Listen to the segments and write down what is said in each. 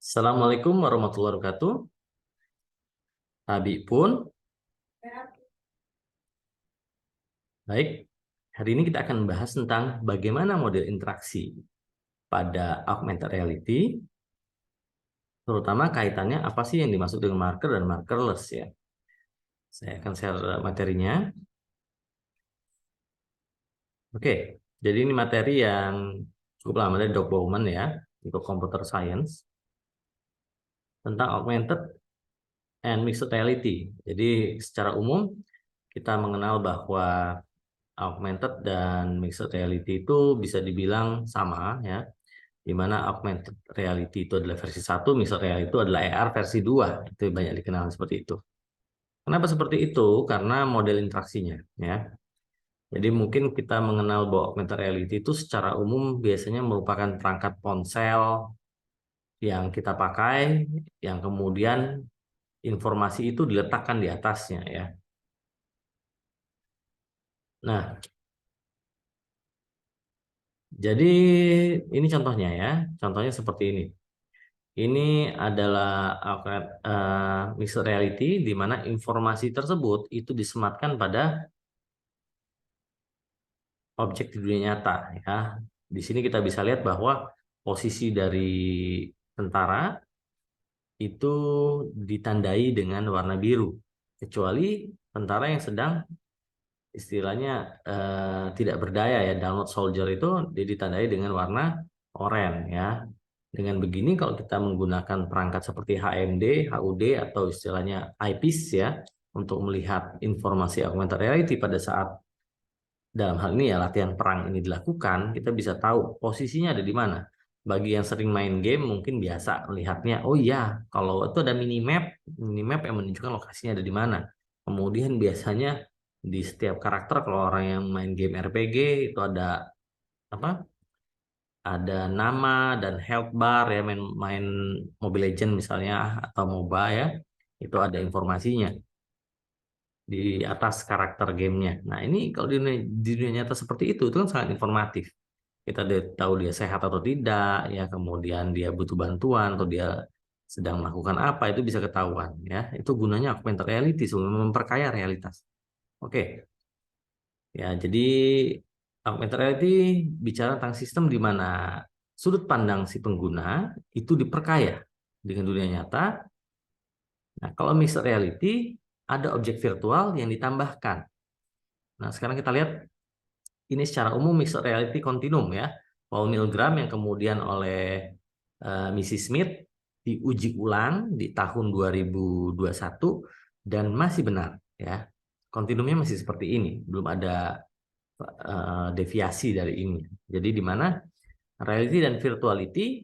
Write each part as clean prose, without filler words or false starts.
Assalamualaikum warahmatullahi wabarakatuh. Abi pun, baik. Hari ini kita akan membahas tentang bagaimana model interaksi pada augmented reality, terutama kaitannya apa sih yang dimaksud dengan marker dan markerless ya. Saya akan share materinya. Oke, jadi ini materi yang cukup lama dari Doc Bowman ya, untuk computer science, tentang augmented and mixed reality. Jadi secara umum kita mengenal bahwa augmented dan mixed reality itu bisa dibilang sama ya, di mana augmented reality itu adalah versi 1, mixed reality itu adalah AR versi 2. Itu banyak dikenal seperti itu. Kenapa seperti itu? Karena model interaksinya ya. Jadi mungkin kita mengenal bahwa augmented reality itu secara umum biasanya merupakan perangkat ponsel yang kita pakai, yang kemudian informasi itu diletakkan di atasnya ya. Nah, jadi ini contohnya ya. Contohnya seperti ini. Ini adalah mixed reality di mana informasi tersebut itu disematkan pada objek di dunia nyata ya. Di sini kita bisa lihat bahwa posisi dari tentara itu ditandai dengan warna biru, kecuali tentara yang sedang istilahnya tidak berdaya ya, download soldier itu dia ditandai dengan warna oranye ya. Dengan begini kalau kita menggunakan perangkat seperti HMD, HUD atau istilahnya eyepiece ya untuk melihat informasi augmented reality pada saat dalam hal ini ya latihan perang ini dilakukan, kita bisa tahu posisinya ada di mana. Bagi yang sering main game mungkin biasa melihatnya, oh iya, kalau itu ada minimap yang menunjukkan lokasinya ada di mana. Kemudian biasanya di setiap karakter kalau orang yang main game RPG itu ada apa? Ada nama dan health bar ya, main Mobile Legend misalnya atau MOBA ya, itu ada informasinya di atas karakter gamenya. Nah ini kalau di dunia nyata seperti itu kan sangat informatif. Kita tahu dia sehat atau tidak, ya kemudian dia butuh bantuan atau dia sedang melakukan apa itu bisa ketahuan ya. Itu gunanya augmented reality sebelum memperkaya realitas. Oke, ya jadi augmented reality bicara tentang sistem di mana sudut pandang si pengguna itu diperkaya dengan dunia nyata. Nah, kalau mixed reality ada objek virtual yang ditambahkan. Nah, sekarang kita lihat ini secara umum mixed reality continuum ya. Paul Milgram yang kemudian oleh Mrs. Smith diuji ulang di tahun 2021 dan masih benar ya. Kontinumnya masih seperti ini, belum ada deviasi dari ini. Jadi di mana reality dan virtuality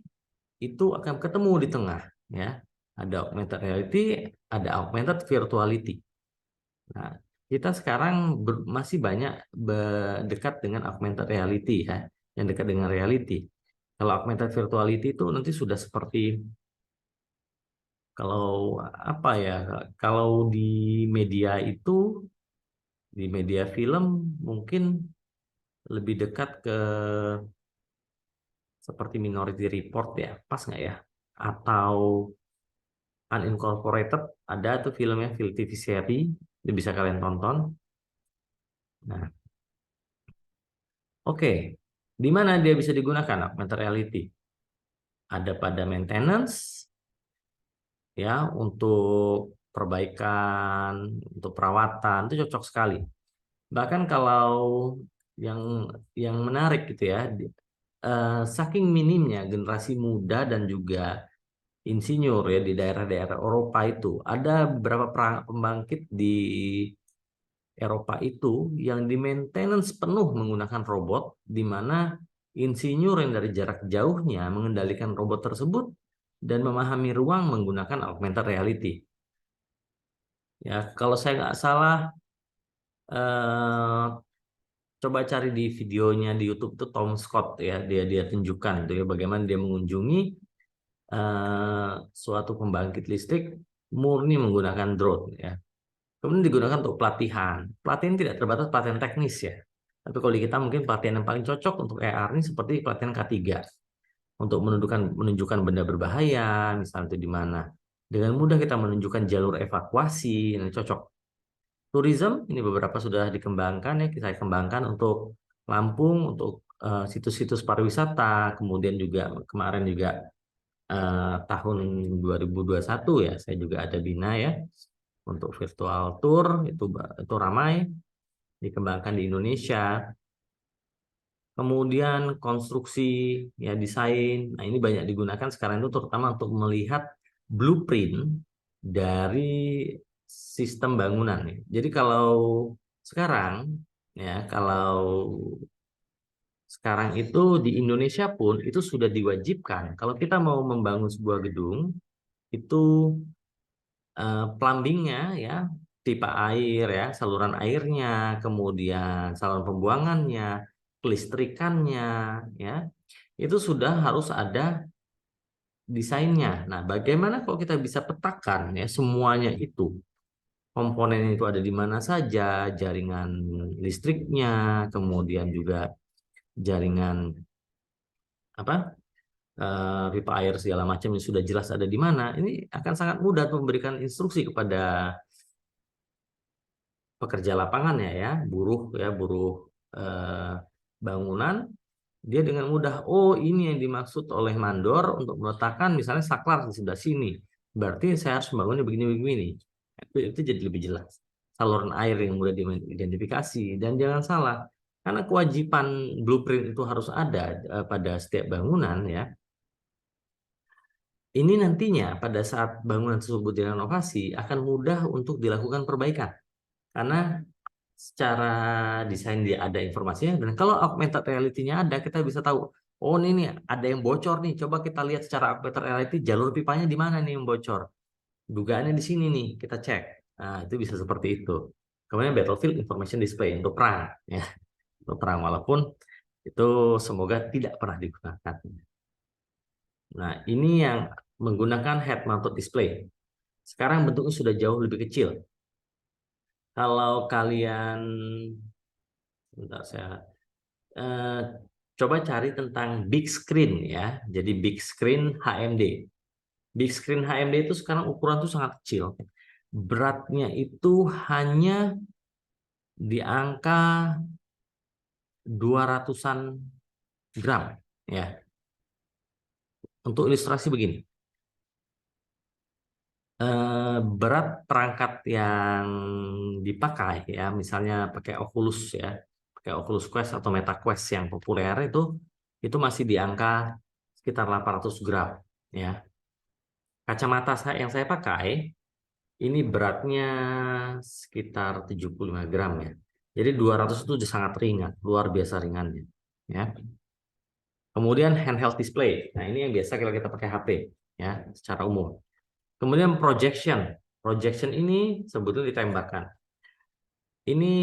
itu akan ketemu di tengah ya. Ada augmented reality, ada augmented virtuality. Nah, kita sekarang masih banyak dekat dengan augmented reality ya, yang dekat dengan reality. Kalau augmented virtuality itu nanti sudah seperti kalau apa ya? Kalau di media itu, di media film mungkin lebih dekat ke seperti Minority Report ya, pas nggak ya? Atau Unincorporated, ada tuh filmnya, film TV seri, itu bisa kalian tonton. Nah, oke, di mana dia bisa digunakan augmented reality? Ada pada maintenance, ya, untuk perbaikan, untuk perawatan, itu cocok sekali. Bahkan kalau yang menarik gitu ya, saking minimnya generasi muda dan juga insinyur ya di daerah-daerah Eropa itu, ada beberapa pembangkit di Eropa itu yang di maintenance penuh menggunakan robot, di mana insinyur yang dari jarak jauhnya mengendalikan robot tersebut dan memahami ruang menggunakan augmented reality. Ya, kalau saya nggak salah, eh, coba cari di videonya di YouTube itu Tom Scott ya, dia tunjukkan itu ya bagaimana dia mengunjungi suatu pembangkit listrik murni menggunakan drone ya. Kemudian digunakan untuk pelatihan. Pelatihan tidak terbatas pelatihan teknis ya. Tapi kalau di kita mungkin pelatihan yang paling cocok untuk AR ini seperti pelatihan K3. untuk menunjukkan benda berbahaya, misalnya itu di mana. Dengan mudah kita menunjukkan jalur evakuasi, nah, cocok. Tourism ini beberapa sudah dikembangkan ya, kita kembangkan untuk Lampung, untuk situs-situs pariwisata, kemudian juga kemarin juga tahun 2021 ya, saya juga ada bina ya untuk virtual tour, itu ramai dikembangkan di Indonesia. Kemudian konstruksi ya, desain. Nah, ini banyak digunakan sekarang itu terutama untuk melihat blueprint dari sistem bangunan nih. Jadi kalau sekarang ya, kalau sekarang itu di Indonesia pun itu sudah diwajibkan kalau kita mau membangun sebuah gedung itu plumbingnya ya, pipa air ya, saluran airnya, kemudian saluran pembuangannya, kelistrikannya ya, itu sudah harus ada desainnya. Nah, bagaimana kalau kita bisa petakan ya semuanya itu, komponen itu ada di mana saja, jaringan listriknya, kemudian juga jaringan apa, pipa air segala macam yang sudah jelas ada di mana, ini akan sangat mudah untuk memberikan instruksi kepada pekerja lapangannya ya, buruh eh, bangunan, dia dengan mudah, oh ini yang dimaksud oleh mandor untuk meletakkan misalnya saklar di sebelah sini, berarti saya harus membangunnya begini-begini. Itu jadi lebih jelas. Saluran air yang mudah diidentifikasi, dan jangan salah, karena kewajiban blueprint itu harus ada pada setiap bangunan ya. Ini nantinya pada saat bangunan tersebut direnovasi akan mudah untuk dilakukan perbaikan. Karena secara desain dia ada informasinya, dan kalau augmented reality-nya ada, kita bisa tahu, oh ini nih ada yang bocor nih, coba kita lihat secara augmented reality jalur pipanya di mana nih yang bocor, dugaannya di sini nih, kita cek. Nah, itu bisa seperti itu. Kemudian battlefield information display untuk perang ya, untuk perang, walaupun itu semoga tidak pernah digunakan. Nah, ini yang menggunakan head mounted display. Sekarang bentuknya sudah jauh lebih kecil. Kalau kalian, bentar saya eh, coba cari tentang big screen ya. Jadi big screen HMD. Big screen HMD itu sekarang ukuran tuh sangat kecil. Beratnya itu hanya di angka 200-an gram ya. Untuk ilustrasi begini. Berat perangkat yang dipakai ya, misalnya pakai Oculus ya, pakai Oculus Quest atau Meta Quest yang populer itu masih di angka sekitar 800 gram ya. Kacamata yang saya pakai ini beratnya sekitar 75 gram ya. Jadi 200 itu sudah sangat ringan, luar biasa ringannya ya. Kemudian handheld display. Nah, ini yang biasa kalau kita pakai HP ya secara umum. Kemudian projection. Projection ini sebetulnya ditembakkan. Ini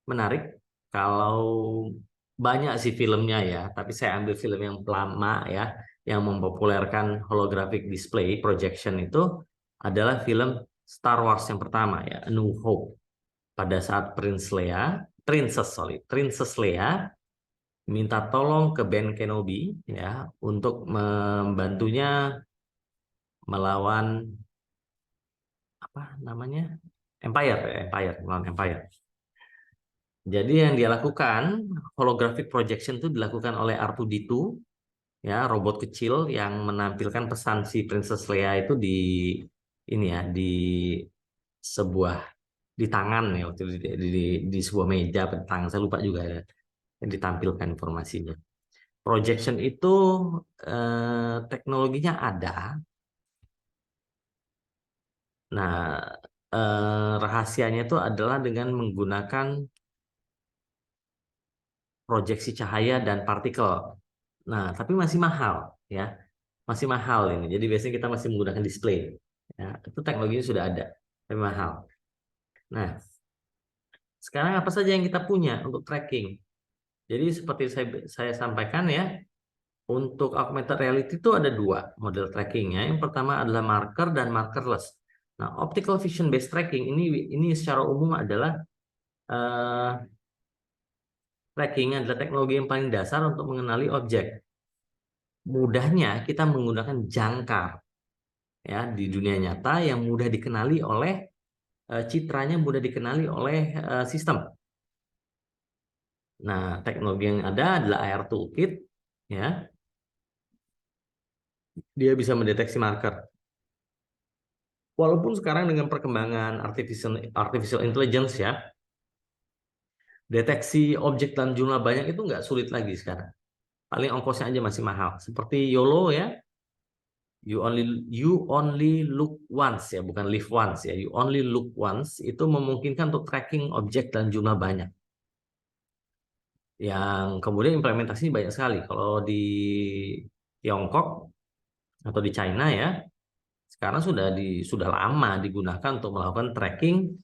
menarik kalau banyak sih filmnya ya, tapi saya ambil film yang lama ya, yang mempopulerkan holographic display projection itu adalah film Star Wars yang pertama ya, A New Hope. Pada saat Princess Leia minta tolong ke Ben Kenobi ya untuk membantunya melawan apa namanya, melawan Empire. Jadi yang dia lakukan, holographic projection itu dilakukan oleh R2D2 ya, robot kecil yang menampilkan pesan si Princess Leia itu di ini ya, di sebuah, di tangan ya, waktu itu di sebuah meja atau di tangan, saya lupa juga ya, yang ditampilkan informasinya. Projection itu teknologinya ada. Nah, rahasianya itu adalah dengan menggunakan proyeksi cahaya dan partikel. Nah, tapi masih mahal ya. Masih mahal ini. Jadi biasanya kita masih menggunakan display. Ya, itu teknologinya sudah ada, tapi mahal. Nah, sekarang apa saja yang kita punya untuk tracking? Jadi seperti saya sampaikan ya, untuk augmented reality itu ada dua model trackingnya. Yang pertama adalah marker dan markerless. Nah, optical vision based tracking ini secara umum adalah tracking adalah teknologi yang paling dasar untuk mengenali objek. mudahnya kita menggunakan jangkar ya di dunia nyata yang mudah dikenali oleh citranya mudah dikenali oleh sistem. Nah, teknologi yang ada adalah AR Toolkit ya. Dia bisa mendeteksi marker. Walaupun sekarang dengan perkembangan artificial intelligence ya, deteksi objek dalam jumlah banyak itu nggak sulit lagi sekarang. Paling ongkosnya aja masih mahal. Seperti YOLO ya, you only look once ya, bukan live once ya. You only look once itu memungkinkan untuk tracking objek dalam jumlah banyak. Yang kemudian implementasinya banyak sekali. Kalau di Tiongkok atau di China ya, sekarang sudah lama digunakan untuk melakukan tracking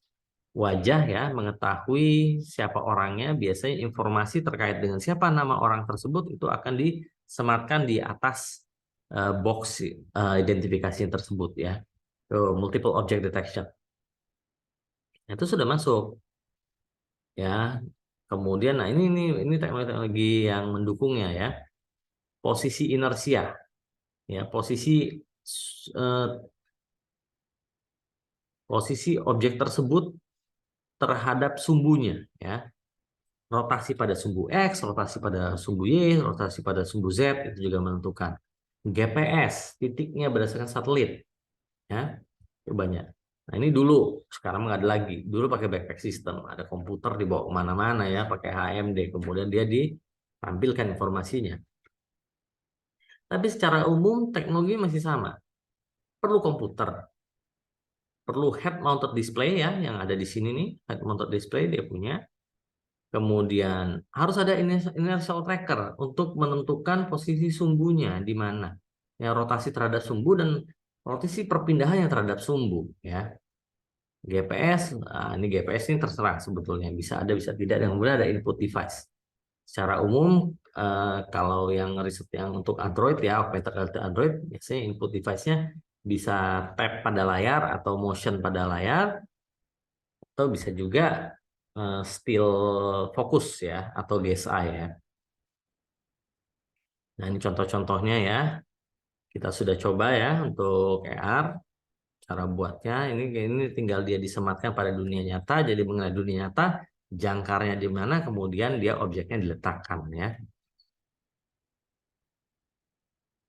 wajah ya, mengetahui siapa orangnya. Biasanya informasi terkait dengan siapa nama orang tersebut itu akan disematkan di atas box identifikasi tersebut ya. Multiple object detection. Itu sudah masuk ya. Kemudian nah ini teknologi yang mendukungnya ya. Posisi inersia ya, eh, posisi objek tersebut terhadap sumbunya ya. Rotasi pada sumbu X, rotasi pada sumbu Y, rotasi pada sumbu Z itu juga menentukan. GPS, titiknya berdasarkan satelit, ya, itu banyak. Nah ini dulu, sekarang nggak ada lagi. Dulu pakai backpack system, ada komputer dibawa kemana-mana ya, pakai HMD, kemudian dia ditampilkan informasinya. Tapi secara umum teknologi masih sama. Perlu komputer, perlu head mounted display ya, yang ada di sini nih, head mounted display dia punya. Kemudian harus ada inertial tracker untuk menentukan posisi sumbunya di mana. Ya, rotasi terhadap sumbu dan rotasi perpindahan yang terhadap sumbu ya. GPS, ini GPS ini terserah sebetulnya bisa ada bisa tidak dan kemudian ada input device. Secara umum kalau yang riset yang untuk Android ya, augmented reality Android biasanya input device-nya bisa tap pada layar atau motion pada layar atau bisa juga still fokus ya atau GSI ya. Nah, ini contoh-contohnya ya. Kita sudah coba ya untuk AR. Cara buatnya ini tinggal dia disematkan pada dunia nyata. Jadi mengenai dunia nyata, jangkarnya di mana, kemudian dia objeknya diletakkan ya.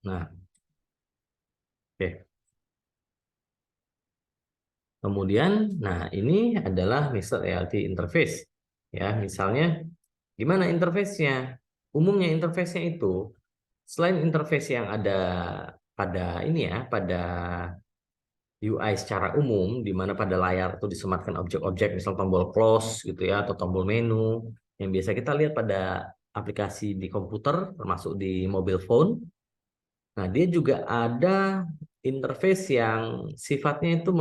Nah, oke. Kemudian, nah ini adalah mixed reality interface. Ya, misalnya gimana interface-nya? Umumnya interface-nya itu selain interface yang ada pada ini ya, pada UI secara umum, di mana pada layar itu disematkan objek-objek, misal tombol close gitu ya, atau tombol menu, yang biasa kita lihat pada aplikasi di komputer, termasuk di mobile phone. Nah, dia juga ada interface yang sifatnya itu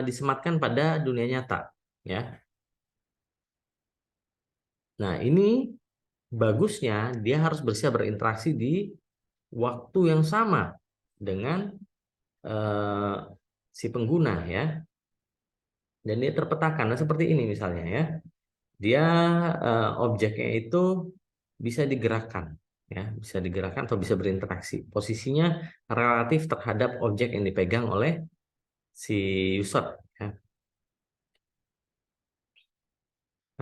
disematkan pada dunia nyata, ya. Nah, ini bagusnya dia harus bisa berinteraksi di waktu yang sama dengan eh, si pengguna, ya. Dan dia terpetakan. Nah, seperti ini misalnya ya. Dia objeknya itu bisa digerakkan ya, bisa digerakkan atau bisa berinteraksi. Posisinya relatif terhadap objek yang dipegang oleh si user ya.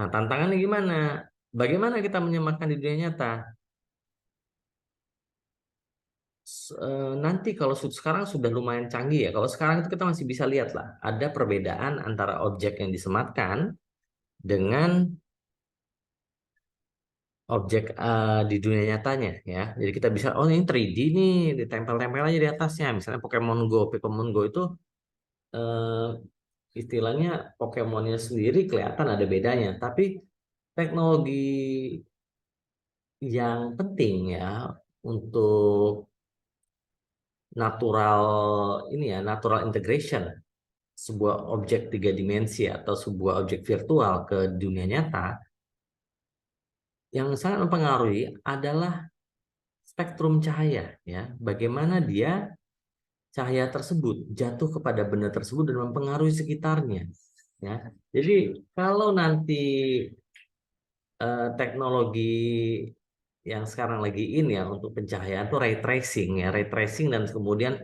Nah, tantangannya gimana? Bagaimana kita menyematkan di dunia nyata? Nanti kalau sekarang sudah lumayan canggih ya. Kalau sekarang itu kita masih bisa lihat lah, ada perbedaan antara objek yang disematkan dengan objek di dunia nyatanya ya. Jadi kita bisa oh ini 3D nih, ditempel-tempel aja di atasnya. Misalnya Pokemon Go itu eh, istilahnya Pokemonnya sendiri kelihatan ada bedanya, tapi teknologi yang penting ya untuk natural ini ya, natural integration sebuah objek tiga dimensi atau sebuah objek virtual ke dunia nyata yang sangat mempengaruhi adalah spektrum cahaya ya. Bagaimana dia cahaya tersebut jatuh kepada benda tersebut dan mempengaruhi sekitarnya ya. Jadi kalau nanti teknologi yang sekarang lagi in ya untuk pencahayaan tuh ray tracing ya, ray tracing dan kemudian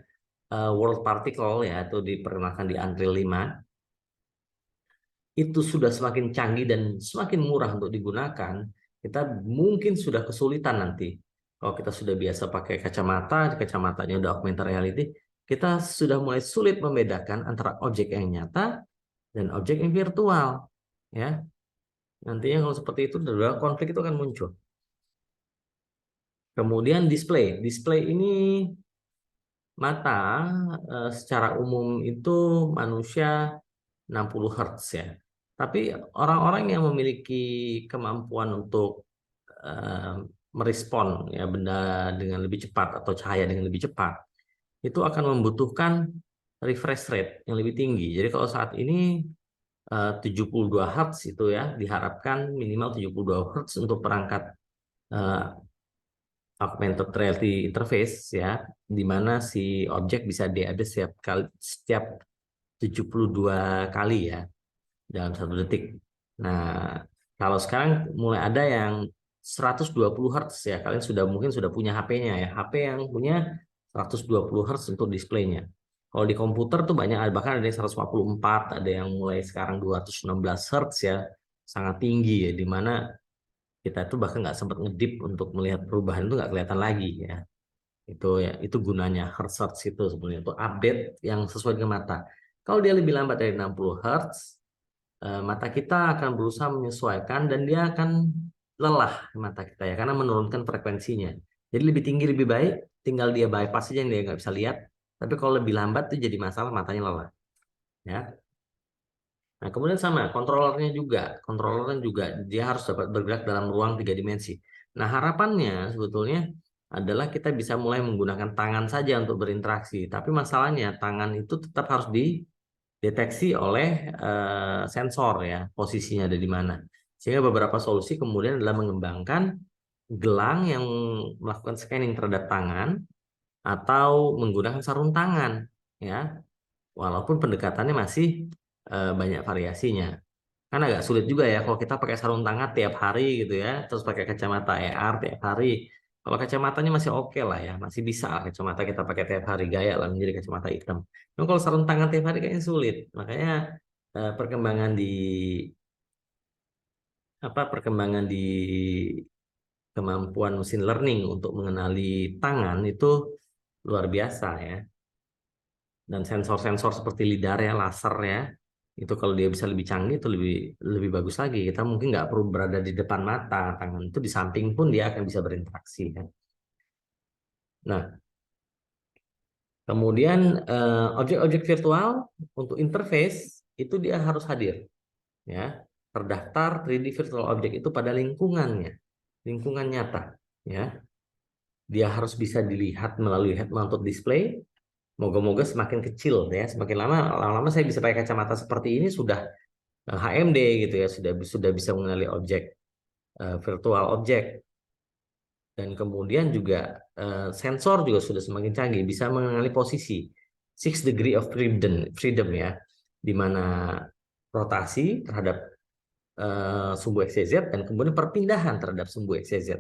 world particle ya, itu diperkenalkan di Unreal 5. Itu sudah semakin canggih dan semakin murah untuk digunakan, kita mungkin sudah kesulitan nanti. Kalau kita sudah biasa pakai kacamata, kacamatanya udah augmented reality, kita sudah mulai sulit membedakan antara objek yang nyata dan objek yang virtual. Ya, nantinya kalau seperti itu, konflik itu akan muncul. Kemudian display. Display ini mata secara umum itu manusia 60 Hz ya. Tapi orang-orang yang memiliki kemampuan untuk eh, merespon ya benda dengan lebih cepat atau cahaya dengan lebih cepat, itu akan membutuhkan refresh rate yang lebih tinggi. Jadi kalau saat ini 72 Hz itu ya diharapkan minimal 72 Hz untuk perangkat eh, augmented reality interface ya, di mana si objek bisa diupdate setiap 72 kali ya dalam 1 detik. Nah, kalau sekarang mulai ada yang 120 Hz ya, kalian sudah mungkin sudah punya HP-nya ya, HP yang punya 120 Hz untuk displaynya. Kalau di komputer tuh banyak, bahkan ada yang 144, ada yang mulai sekarang 216 Hz ya, sangat tinggi ya, di mana kita tuh bahkan nggak sempat ngedip untuk melihat perubahan itu nggak kelihatan lagi ya. Itu ya, itu gunanya Hertz itu sebenarnya untuk update yang sesuai dengan mata. Kalau dia lebih lambat dari 60 Hz, mata kita akan berusaha menyesuaikan dan dia akan lelah mata kita ya karena menurunkan frekuensinya. Jadi lebih tinggi lebih baik, tinggal dia bypass aja yang dia nggak bisa lihat. Tapi kalau lebih lambat itu jadi masalah, matanya lelah. Ya. Nah, kemudian sama, kontrolernya juga dia harus dapat bergerak dalam ruang 3 dimensi. Nah, harapannya sebetulnya adalah kita bisa mulai menggunakan tangan saja untuk berinteraksi. Tapi masalahnya tangan itu tetap harus dideteksi oleh sensor ya, posisinya ada di mana. Sehingga beberapa solusi kemudian adalah mengembangkan gelang yang melakukan scanning terhadap tangan atau menggunakan sarung tangan ya. Walaupun pendekatannya masih banyak variasinya. Kan agak sulit juga ya kalau kita pakai sarung tangan tiap hari gitu ya, terus pakai kacamata AR tiap hari. Kalau kacamatanya masih oke lah ya, masih bisa lah kacamata kita pakai tiap hari, gaya lah menjadi kacamata hitam. Tapi kalau sarung tangan tiap hari kayaknya sulit. Makanya perkembangan di perkembangan di kemampuan mesin learning untuk mengenali tangan itu luar biasa ya. Dan sensor-sensor seperti lidar ya, laser ya, itu kalau dia bisa lebih canggih itu lebih lebih bagus lagi. Kita mungkin nggak perlu berada di depan mata, tangan itu di samping pun dia akan bisa berinteraksi kan. Nah, kemudian objek-objek virtual untuk interface itu dia harus hadir ya, terdaftar 3D virtual object itu pada lingkungannya, lingkungan nyata ya. Dia harus bisa dilihat melalui head mounted display. Moga-moga semakin kecil ya, semakin lama saya bisa pakai kacamata seperti ini sudah HMD gitu ya, sudah bisa mengenali objek, virtual objek. Dan kemudian juga sensor juga sudah semakin canggih, bisa mengenali posisi 6 degree of freedom ya, di mana rotasi terhadap sumbu XYZ dan kemudian perpindahan terhadap sumbu XYZ.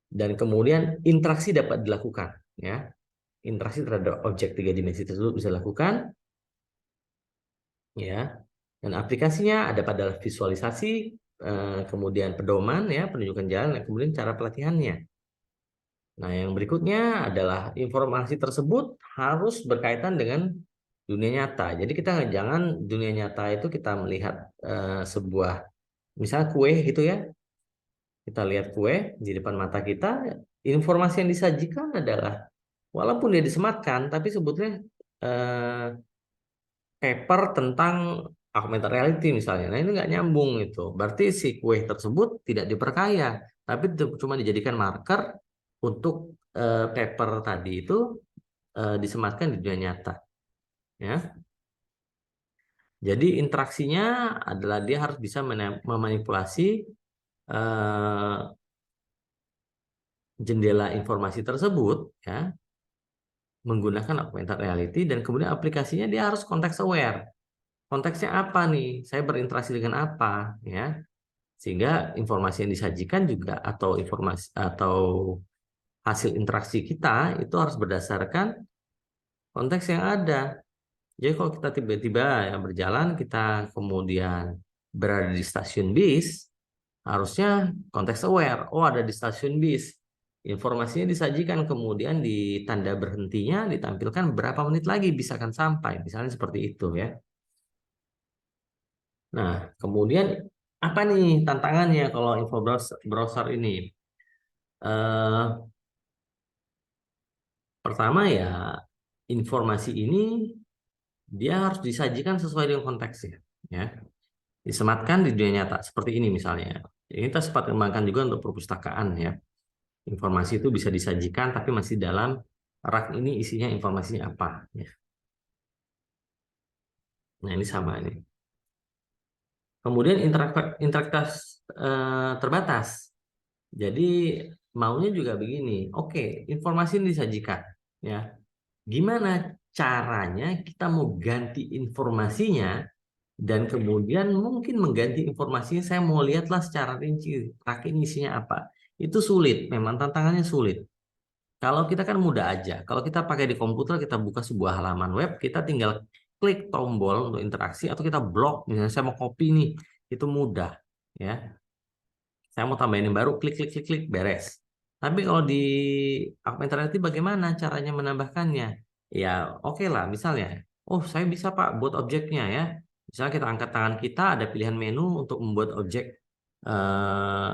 Dan kemudian interaksi dapat dilakukan ya. Interaksi terhadap objek 3 dimensi tersebut bisa dilakukan ya. Dan aplikasinya ada pada visualisasi, kemudian pedoman ya, penunjukan jalan, dan kemudian cara pelatihannya. Nah, yang berikutnya adalah informasi tersebut harus berkaitan dengan dunia nyata. Jadi kita jangan dunia nyata itu kita melihat sebuah misalnya kue gitu ya. Kita lihat kue di depan mata kita, informasi yang disajikan adalah walaupun dia disematkan, tapi sebetulnya eh, paper tentang augmented reality misalnya. Nah, ini nggak nyambung itu. Berarti si kue tersebut tidak diperkaya, tapi cuma dijadikan marker untuk paper tadi itu disematkan di dunia nyata. Ya. Jadi interaksinya adalah dia harus bisa memanipulasi eh, jendela informasi tersebut ya menggunakan augmented reality, dan kemudian aplikasinya dia harus context aware. Konteksnya apa nih? Saya berinteraksi dengan apa ya? Sehingga informasi yang disajikan juga atau informasi atau hasil interaksi kita itu harus berdasarkan konteks yang ada. Jadi kalau kita tiba-tiba ya berjalan, kita kemudian berada di stasiun bis, harusnya konteks aware. Oh, ada di stasiun bis. Informasinya disajikan, kemudian di tanda berhentinya ditampilkan berapa menit lagi bisa akan sampai. Misalnya seperti itu ya. Nah, kemudian apa nih tantangannya kalau info browser ini? Eh, Pertama ya, informasi ini dia harus disajikan sesuai dengan konteksnya. Ya. Disematkan di dunia nyata seperti ini misalnya. Ini kita sempat kembangkan juga untuk perpustakaan ya. Informasi itu bisa disajikan tapi masih dalam rak ini isinya informasinya apa ya. Nah, ini sama ini. Kemudian interaktivitas terbatas. Jadi maunya juga begini. Oke, informasi ini disajikan ya. Gimana caranya kita mau ganti informasinya dan kemudian mungkin mengganti informasinya saya mau lihatlah secara rinci rak ini isinya apa. Itu sulit, memang tantangannya sulit. Kalau kita kan mudah aja. Kalau kita pakai di komputer, kita buka sebuah halaman web, kita tinggal klik tombol untuk interaksi atau kita blok. Misalnya saya mau copy nih, itu mudah, ya. Saya mau tambahin yang baru, klik klik klik klik beres. Tapi kalau di augmented reality bagaimana caranya menambahkannya? Ya, oke lah. Misalnya, oh saya bisa Pak buat objeknya ya. Misalnya kita angkat tangan kita, ada pilihan menu untuk membuat eh,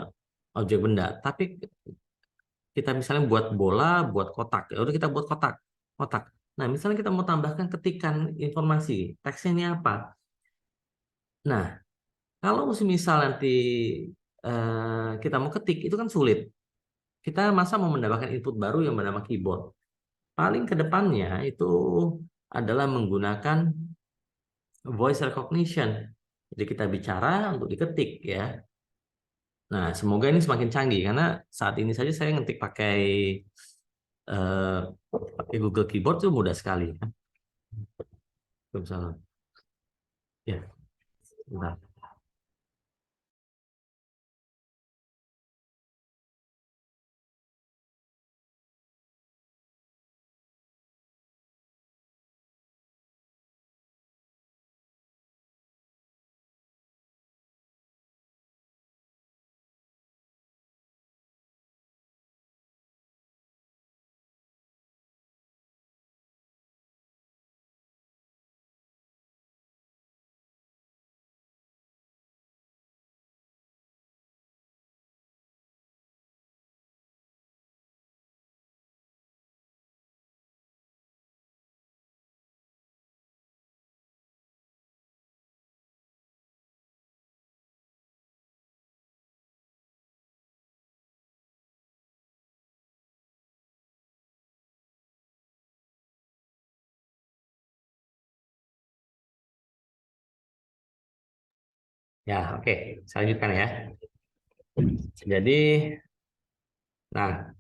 objek benda. Tapi kita misalnya buat bola, buat kotak. Ya udah kita buat kotak, kotak. Nah, misalnya kita mau tambahkan ketikan informasi, teksnya ini apa? Nah, kalau misal nanti kita mau ketik, itu kan sulit. Kita masa mau mendapatkan input baru yang bernama keyboard. Paling ke depannya itu adalah menggunakan voice recognition. Jadi kita bicara untuk diketik ya. Nah, semoga ini semakin canggih karena saat ini saja saya ngetik eh, pakai Google Keyboard itu mudah sekali. Ya. Misalnya. Ya, bentar. Ya, oke. Saya lanjutkan ya. Jadi, nah,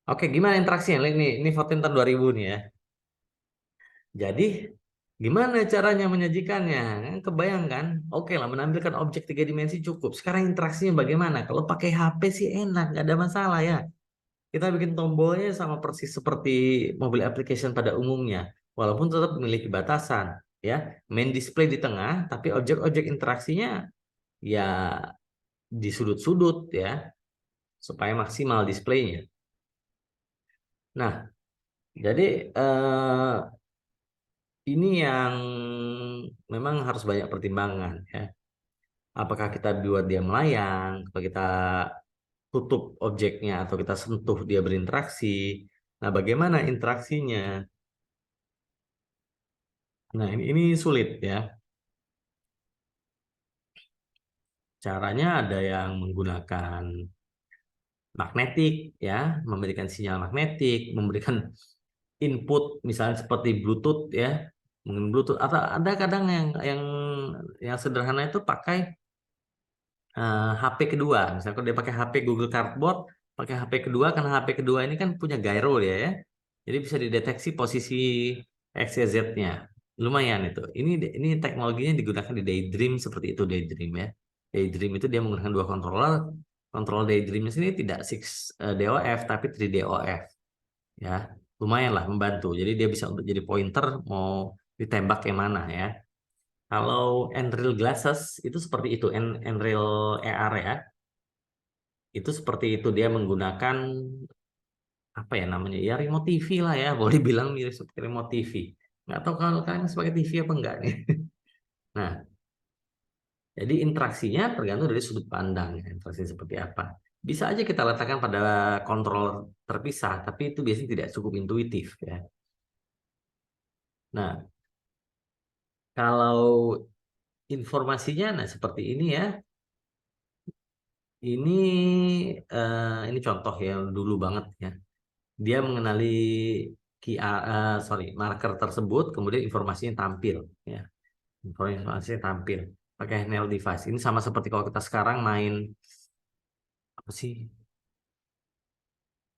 oke, gimana interaksinya? Ini voting tahun 2000 nih ya. Jadi, gimana caranya menyajikannya? Kan kebayangkan? Oke lah, menampilkan objek tiga dimensi cukup. Sekarang interaksinya bagaimana? Kalau pakai HP sih enak, nggak ada masalah ya. Kita bikin tombolnya sama persis seperti mobil application pada umumnya, walaupun tetap memiliki batasan. Ya, main display di tengah, tapi objek-objek interaksinya ya di sudut-sudut ya, supaya maksimal displaynya. Nah, jadi ini yang memang harus banyak pertimbangan ya. Apakah kita buat dia melayang, atau kita tutup objeknya, atau kita sentuh dia berinteraksi. Nah, bagaimana interaksinya? Nah, ini sulit ya. Caranya ada yang menggunakan magnetik ya, memberikan sinyal magnetik, memberikan input misalnya seperti Bluetooth ya, mungkin Bluetooth atau ada kadang yang sederhana itu pakai HP kedua. Misalnya kalau dia pakai HP Google Cardboard, pakai HP kedua karena HP kedua ini kan punya gyro dia ya. Jadi bisa dideteksi posisi X, Y, Z-nya. Lumayan itu. Ini teknologinya digunakan di Daydream seperti itu Daydream ya. Daydream itu dia menggunakan dua controller. Control Daydream sini tidak 6 DOF tapi 3 DOF. Ya, lumayan lah membantu. Jadi dia bisa untuk jadi pointer mau ditembak yang mana ya. Kalau Nreal Glasses itu seperti itu, Nreal AR ya. Itu seperti itu dia menggunakan apa ya namanya? Ya remote TV lah ya, boleh dibilang mirip seperti remote TV. Nggak tahu kalau kalian sebagai TV apa enggak nih. Nah, jadi interaksinya tergantung dari sudut pandang, ya, interaksi seperti apa. Bisa aja kita letakkan pada kontrol terpisah, tapi itu biasanya tidak cukup intuitif ya. Nah, kalau informasinya, nah seperti ini ya. Ini ini contoh yang dulu banget ya. Dia mengenali marker tersebut, kemudian informasinya tampil ya. Informasinya tampil pakai handheld device. Ini sama seperti kalau kita sekarang main apa sih?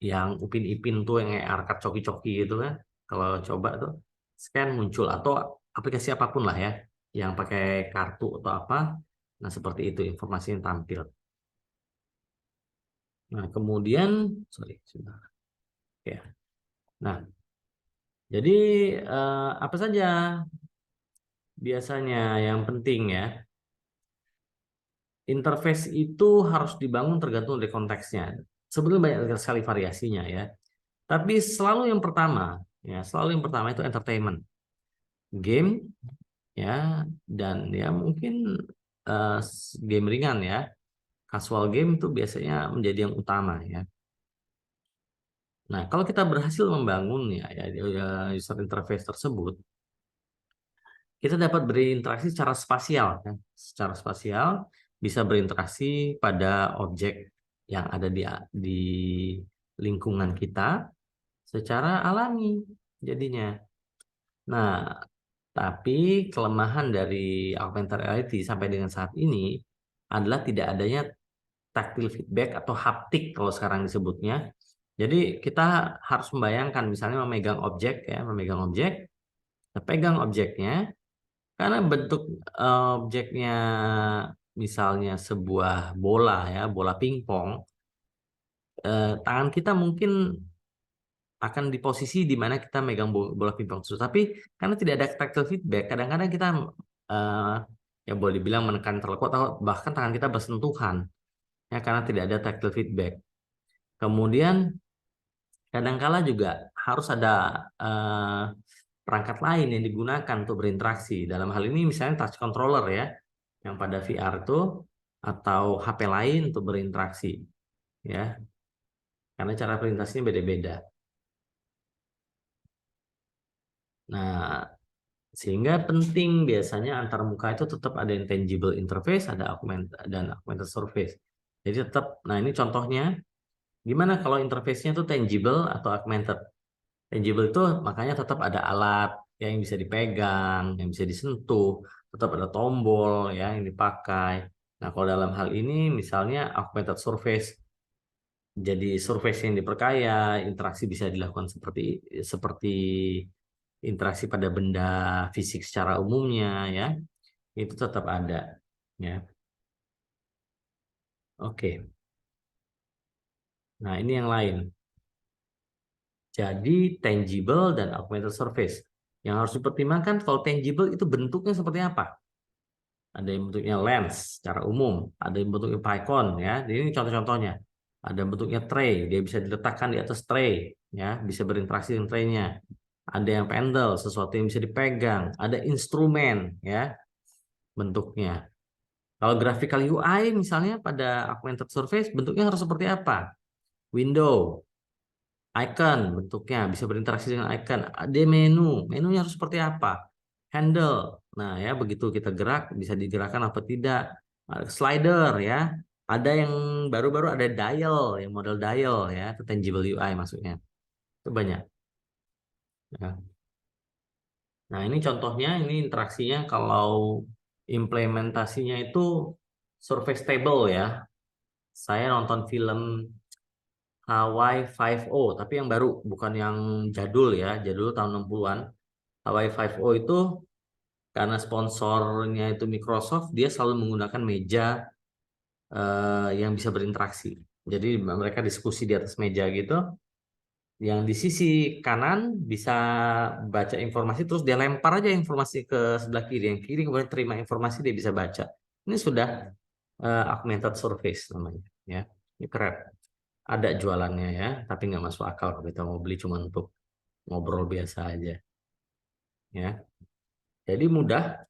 Yang Upin Ipin tuh yang kayak arcade coki-coki gitu kan. Kalau coba tuh scan muncul atau aplikasi apapun lah ya yang pakai kartu atau apa. Nah, seperti itu informasi yang tampil. Nah, kemudian sorry, sudah. Ya. Nah, jadi apa saja biasanya yang penting ya. Interface itu harus dibangun tergantung dari konteksnya. Sebenarnya banyak sekali variasinya ya. Tapi selalu yang pertama, ya selalu yang pertama itu entertainment, game, ya dan ya mungkin game ringan ya. Casual game itu biasanya menjadi yang utama ya. Nah, kalau kita berhasil membangun ya user interface tersebut, kita dapat berinteraksi secara spasial kan. Secara spasial bisa berinteraksi pada objek yang ada di lingkungan kita secara alami jadinya. Nah, tapi kelemahan dari augmented reality sampai dengan saat ini adalah tidak adanya tactile feedback atau haptik kalau sekarang disebutnya. Jadi kita harus membayangkan misalnya memegang objek ya, memegang objek, kita pegang objeknya, karena bentuk objeknya misalnya sebuah bola ya, bola pingpong, tangan kita mungkin akan di posisi di mana kita megang bola pingpong tersebut. Tapi karena tidak ada tactile feedback, kadang-kadang kita eh, ya boleh dibilang menekan terlekuk atau bahkan tangan kita bersentuhan ya karena tidak ada tactile feedback. Kemudian kadangkala juga harus ada eh, perangkat lain yang digunakan untuk berinteraksi. Dalam hal ini misalnya touch controller ya, yang pada VR itu atau HP lain untuk berinteraksi ya, karena cara perinteraksinya beda-beda. Nah, sehingga penting biasanya antar muka itu tetap ada intangible interface, ada augmented surface. Jadi tetap, nah ini contohnya, gimana kalau interface-nya itu tangible atau augmented? Tangible itu makanya tetap ada alat yang bisa dipegang, yang bisa disentuh, tetap ada tombol ya yang dipakai. Nah, kalau dalam hal ini misalnya augmented surface, jadi surface yang diperkaya, interaksi bisa dilakukan seperti seperti interaksi pada benda fisik secara umumnya ya, itu tetap ada ya. Oke. Nah, ini yang lain. Jadi tangible dan augmented surface. Yang harus dipertimbangkan kalau tangible itu bentuknya seperti apa? Ada yang bentuknya lens secara umum, ada yang bentuknya Python ya. Jadi ini contoh-contohnya. Ada yang bentuknya tray, dia bisa diletakkan di atas tray ya, bisa berinteraksi dengan traynya. Ada yang pendel, sesuatu yang bisa dipegang. Ada instrumen ya bentuknya. Kalau graphical UI misalnya pada augmented surface bentuknya harus seperti apa? Window, icon bentuknya bisa berinteraksi dengan icon. Ada menunya harus seperti apa? Handle. Nah, ya begitu kita gerak bisa digerakkan apa tidak. Slider ya. Ada yang baru-baru ada dial, yang model dial ya, itu tangible UI maksudnya. Itu banyak. Ya. Nah, ini contohnya, ini interaksinya kalau implementasinya itu surface table ya. Saya nonton film Hawaii Five-O, tapi yang baru, bukan yang jadul ya, jadul tahun 60-an. Hawaii Five-O itu karena sponsornya itu Microsoft, dia selalu menggunakan meja yang bisa berinteraksi. Jadi mereka diskusi di atas meja gitu. Yang di sisi kanan bisa baca informasi, terus dia lempar aja informasi ke sebelah kiri. Yang kiri kemudian terima informasi, dia bisa baca. Ini sudah augmented surface namanya. Ya, ini keren. Ada jualannya ya, tapi nggak masuk akal kalau kita mau beli cuma untuk ngobrol biasa aja. Ya, jadi mudah.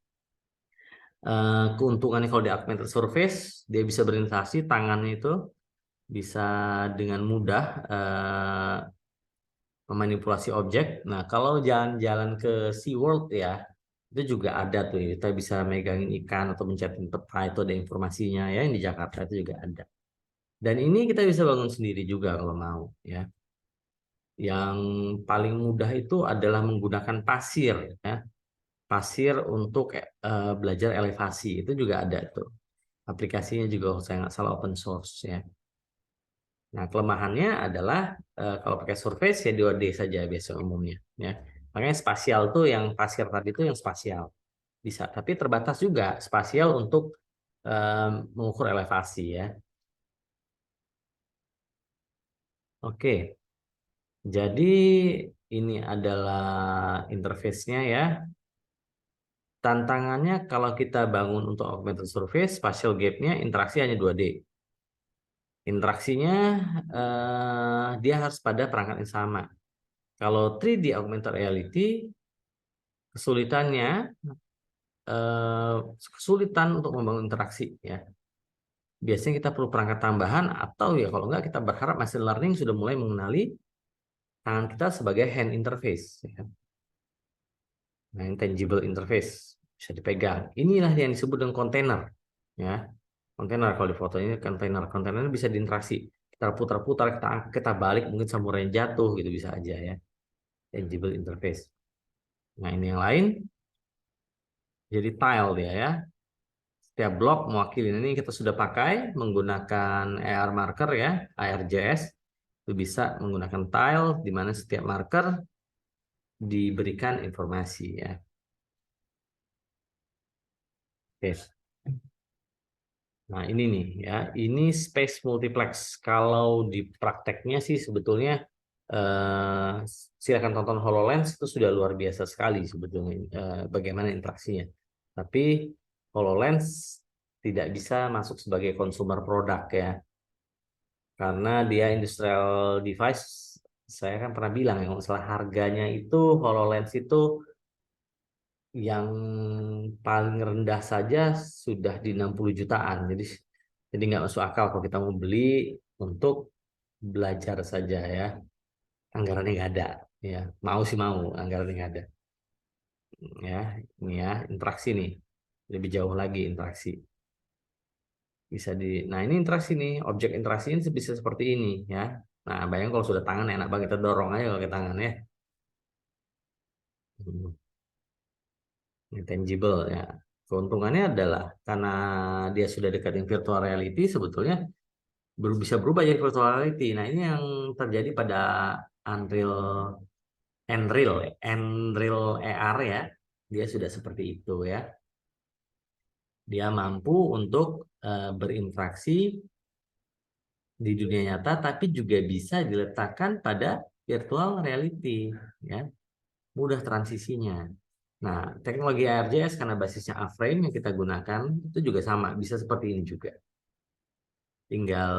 Keuntungannya kalau di augmented surface, dia bisa berinteraksi, tangannya itu bisa dengan mudah memanipulasi objek. Nah, kalau jalan-jalan ke SeaWorld ya, itu juga ada tuh. Kita bisa megangin ikan atau mencetin peta, itu ada informasinya ya. Yang di Jakarta itu juga ada. Dan ini kita bisa bangun sendiri juga kalau mau ya. Yang paling mudah itu adalah menggunakan pasir ya. Pasir untuk belajar elevasi itu juga ada tuh. Aplikasinya juga kalau saya nggak salah open source ya. Nah, kelemahannya adalah kalau pakai Surface ya 2D saja biasa umumnya ya. Makanya spasial tuh yang pasir tadi itu yang spasial bisa, tapi terbatas juga spasial untuk mengukur elevasi ya. Oke, jadi ini adalah interface-nya ya. Tantangannya kalau kita bangun untuk augmented surface, spatial gap-nya interaksi hanya 2D. Interaksinya dia harus pada perangkat yang sama. Kalau 3D augmented reality, kesulitannya eh, kesulitan untuk membangun interaksi ya. Biasanya kita perlu perangkat tambahan atau ya kalau enggak kita berharap machine learning sudah mulai mengenali tangan kita sebagai hand interface ya. Nah, intangible interface bisa dipegang. Inilah yang disebut dengan kontainer ya. Kontainer kalau di foto ini kontainer. Kontainer bisa diinteraksi. Kita putar-putar, kita angkat, kita balik, mungkin samurainya jatuh gitu bisa aja ya. Tangible interface. Nah, ini yang lain jadi tile dia ya. Setiap blok mewakili ini kita sudah pakai menggunakan AR marker ya, ARJS. Itu bisa menggunakan tile di mana setiap marker diberikan informasi ya. Oke. Nah, ini nih ya, ini space multiplex. Kalau di prakteknya sih sebetulnya eh, silakan tonton HoloLens itu sudah luar biasa sekali sebetulnya bagaimana interaksinya. Tapi HoloLens tidak bisa masuk sebagai consumer product ya, karena dia industrial device. Saya kan pernah bilang ya, kalau masalah harganya itu HoloLens itu yang paling rendah saja sudah di 60 jutaan. Jadi nggak masuk akal kalau kita mau beli untuk belajar saja ya. Anggarannya nggak ada. Ya, mau sih mau, anggarannya nggak ada. Ya, ini ya interaksi nih. Lebih jauh lagi interaksi. Nah ini interaksi nih, objek interaksi ini bisa seperti ini ya. Nah, bayangkan kalau sudah tangan enak banget kita dorong aja pakai tangan ya. Hmm, intangible ya. Keuntungannya adalah karena dia sudah dekat dengan virtual reality, sebetulnya bisa berubah jadi virtual reality. Nah, ini yang terjadi pada Unreal Unreal AR ya. Dia sudah seperti itu ya. Dia mampu untuk berinteraksi di dunia nyata, tapi juga bisa diletakkan pada virtual reality ya. Mudah transisinya. Nah, teknologi ARJS karena basisnya A-frame yang kita gunakan itu juga sama, bisa seperti ini juga. Tinggal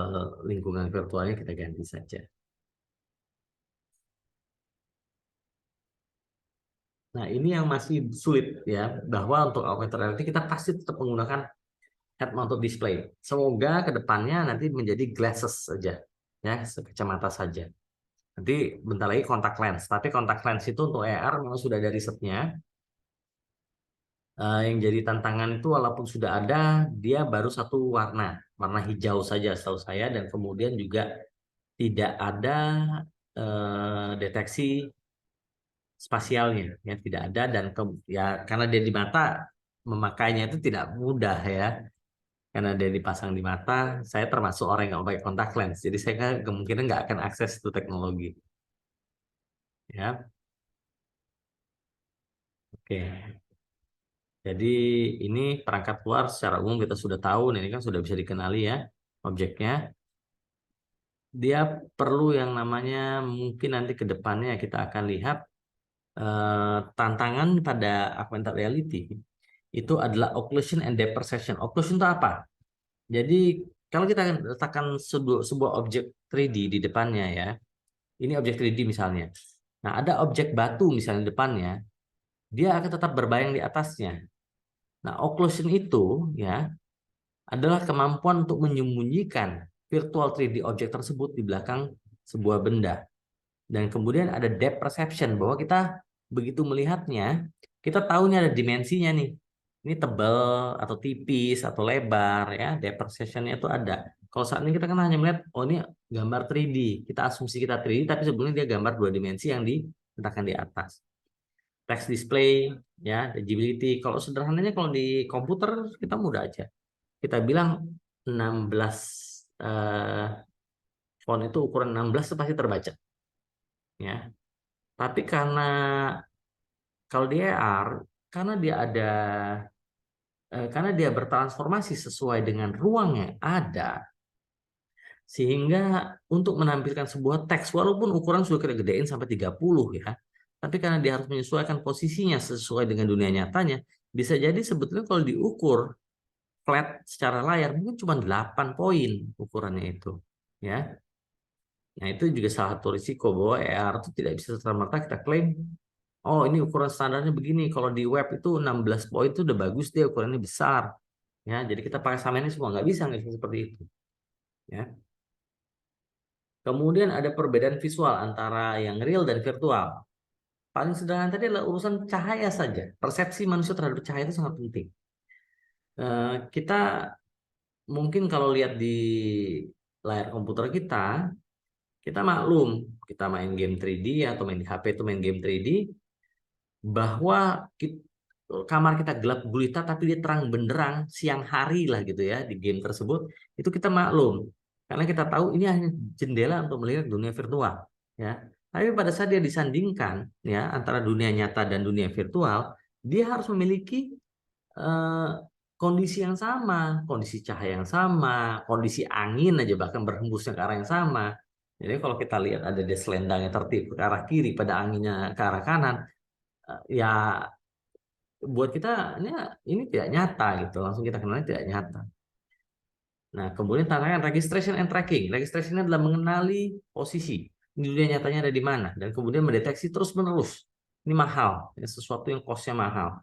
lingkungan virtualnya kita ganti saja. Nah, ini yang masih sulit ya, bahwa untuk augmented reality kita pasti tetap menggunakan head mounted display. Semoga ke depannya nanti menjadi glasses saja, ya, kacamata saja. Nanti bentar lagi kontak lens, tapi kontak lens itu untuk AR memang sudah ada risetnya. Yang jadi tantangan itu walaupun sudah ada, dia baru satu warna, warna hijau saja setahu saya, dan kemudian juga tidak ada deteksi spasialnya, ya tidak ada dan ya karena dia di mata memakainya itu tidak mudah ya, karena dia dipasang di mata. Saya termasuk orang yang nggak pakai kontak lens, jadi saya kemungkinan nggak akan akses itu teknologi. Ya, oke. Jadi ini perangkat luar secara umum kita sudah tahu, ini kan sudah bisa dikenali ya objeknya. Dia perlu yang namanya mungkin nanti ke depannya kita akan lihat tantangan pada augmented reality itu adalah occlusion and depth perception. Occlusion itu apa? Jadi kalau kita letakkan sebuah objek 3D di depannya ya, ini objek 3D misalnya. Nah, ada objek batu misalnya di depannya, dia akan tetap berbayang di atasnya. Nah, occlusion itu ya adalah kemampuan untuk menyembunyikan virtual 3D objek tersebut di belakang sebuah benda. Dan kemudian ada depth perception, bahwa kita begitu melihatnya, kita tahunya ada dimensinya nih. Ini tebal atau tipis atau lebar ya, depth perception-nya itu ada. Kalau saat ini kita kan hanya melihat, oh ini gambar 3D. Kita asumsi kita 3D, tapi sebenarnya dia gambar dua dimensi yang diletakkan di atas. Text display, ya, legibility. Kalau sederhananya kalau di komputer kita mudah aja. Kita bilang 16 eh, font itu ukuran 16 itu pasti terbaca. Ya. Tapi kalau di AR, karena dia ada karena dia bertransformasi sesuai dengan ruang yang ada, sehingga untuk menampilkan sebuah teks walaupun ukuran sudah kita gedein sampai 30 ya, tapi karena dia harus menyesuaikan posisinya sesuai dengan dunia nyatanya, bisa jadi sebetulnya kalau diukur flat secara layar mungkin cuma 8 poin ukurannya itu ya. Nah, itu juga salah satu risiko bahwa AR itu tidak bisa serta-merta kita klaim, oh ini ukuran standarnya begini. Kalau di web itu 16 poin itu udah bagus, dia ukurannya besar. Ya, jadi kita pakai sama ini semua nggak bisa seperti itu. Ya. Kemudian ada perbedaan visual antara yang real dan virtual. Paling sederhana tadi adalah urusan cahaya saja. Persepsi manusia terhadap cahaya itu sangat penting. Kita mungkin kalau lihat di layar komputer kita maklum, kita main game 3D atau main di HP itu main game 3D, bahwa kamar kita gelap gulita tapi dia terang benderang siang hari lah gitu ya di game tersebut, itu kita maklum karena kita tahu ini hanya jendela untuk melihat dunia virtual ya. Tapi pada saat dia disandingkan ya antara dunia nyata dan dunia virtual, dia harus memiliki eh, kondisi yang sama, kondisi cahaya yang sama, kondisi angin aja bahkan berhembusnya ke arah yang sama. Jadi kalau kita lihat ada dia selendangnya tertib ke arah kiri, pada anginnya ke arah kanan, ya buat kita ini tidak nyata gitu, langsung kita kenalnya tidak nyata. Nah, kemudian tantangan registration and tracking. Registration adalah mengenali posisi di dunia nyatanya ada di mana dan kemudian mendeteksi terus menerus. Ini mahal, ya, sesuatu yang costnya mahal.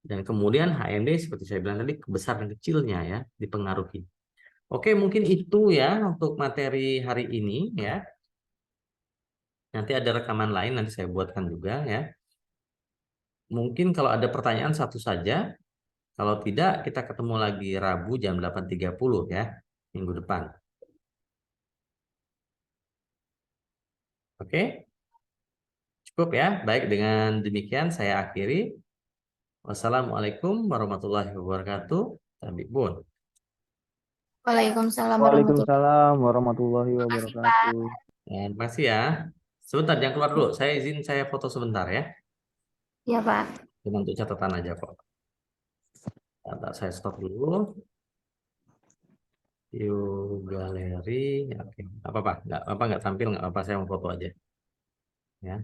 Dan kemudian HMD seperti saya bilang tadi, besar dan kecilnya ya dipengaruhi. Oke, mungkin itu ya untuk materi hari ini ya. Nanti ada rekaman lain nanti saya buatkan juga ya. Mungkin kalau ada pertanyaan satu saja. Kalau tidak, kita ketemu lagi Rabu jam 8.30 ya, minggu depan. Oke, cukup ya. Baik, dengan demikian saya akhiri. Wassalamualaikum warahmatullahi wabarakatuh. Tabik Bun. Waalaikumsalam warahmatullahi Waalaikumsalam warahmatullahi wabarakatuh, Pak. wabarakatuh. Terima kasih ya. Sebentar, jangan keluar dulu. Saya izin saya foto sebentar ya. Iya, Pak. Cuma untuk catatan aja kok. Bentar, saya stop dulu. View galeri. Ya, oke. Apa-apa. Nggak tampil, nggak apa, saya mau foto aja. Ya.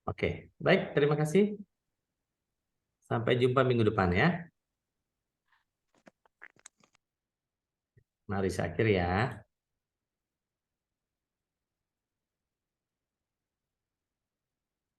Oke, baik. Terima kasih. Sampai jumpa minggu depan ya. Mari saya akhiri ya.